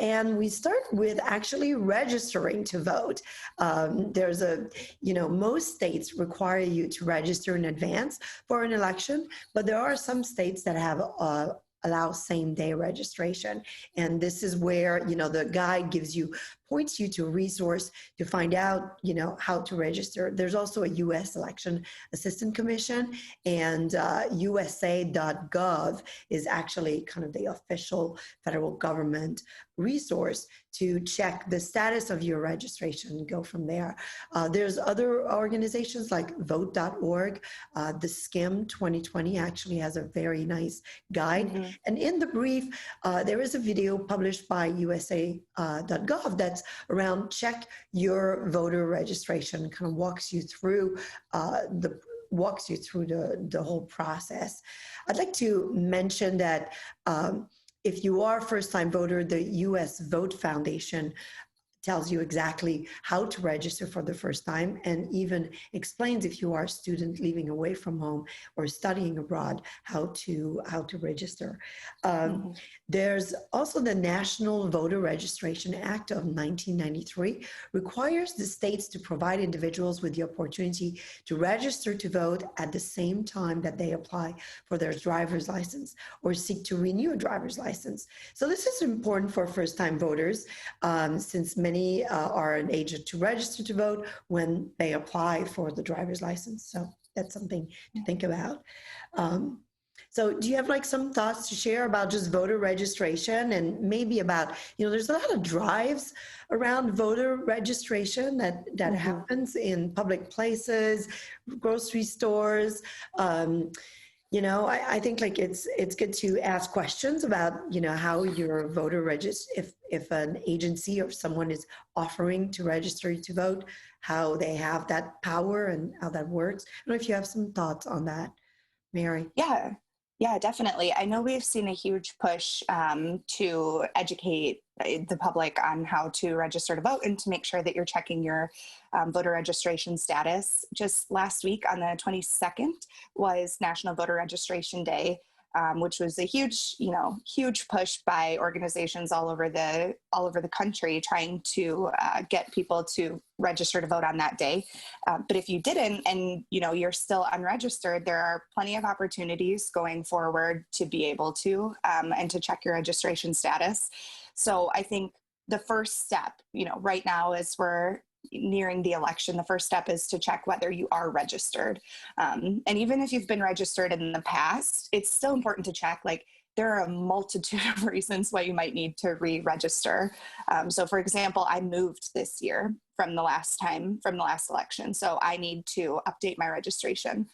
And we start with actually registering to vote. There's most states require you to register in advance for an election, but there are some states that have allow same day registration. And this is where, the guide points you to a resource to find out, how to register. There's also a U.S. Election Assistance Commission, and USA.gov is actually kind of the official federal government resource to check the status of your registration and go from there. There's other organizations like vote.org. The SCIM 2020 actually has a very nice guide. And in the brief, there is a video published by USA.gov that's around check your voter registration, kind of walks you through the whole process. I'd like to mention that if you are a first-time voter, the U.S. Vote Foundation tells you exactly how to register for the first time, and even explains if you are a student living away from home or studying abroad, how to register. There's also the National Voter Registration Act of 1993 requires the states to provide individuals with the opportunity to register to vote at the same time that they apply for their driver's license or seek to renew a driver's license. So this is important for first-time voters, since many are an age to register to vote when they apply for the driver's license. So that's something to think about. So do you have some thoughts to share about just voter registration, and maybe about, there's a lot of drives around voter registration that happens in public places, grocery stores. I think it's good to ask questions about, how your voter register, if an agency or someone is offering to register to vote, how they have that power and how that works. I don't know if you have some thoughts on that, Mary. Yeah, definitely. I know we've seen a huge push to educate the public on how to register to vote and to make sure that you're checking your voter registration status. Just last week on the 22nd was National Voter Registration Day, which was a huge push by organizations all over the country trying to get people to register to vote on that day. But if you didn't, and you're still unregistered, there are plenty of opportunities going forward to be able to and to check your registration status. So I think the first step, right now, as we're nearing the election, the first step is to check whether you are registered. And even if you've been registered in the past, it's still important to check. There are a multitude of reasons why you might need to re-register. So for example, I moved this year from the last election. So I need to update my registration.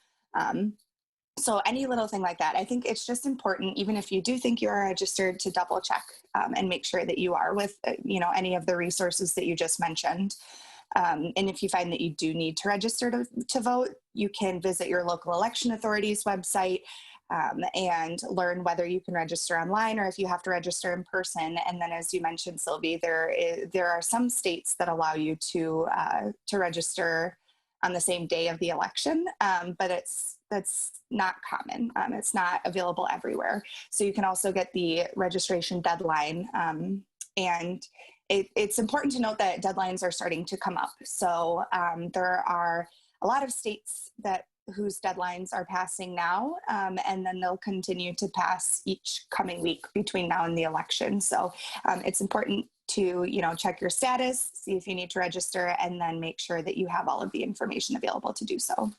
So any little thing like that, I think it's just important, even if you do think you are registered, to double check and make sure that you are with, any of the resources that you just mentioned. And if you find that you do need to register to vote, you can visit your local election authority's website and learn whether you can register online or if you have to register in person. And then, as you mentioned, Sylvie, there are some states that allow you to register on the same day of the election, but that's not common. It's not available everywhere. So you can also get the registration deadline, and it's important to note that deadlines are starting to come up. So there are a lot of states whose deadlines are passing now, and then they'll continue to pass each coming week between now and the election. So it's important to check your status, see if you need to register, and then make sure that you have all of the information available to do so.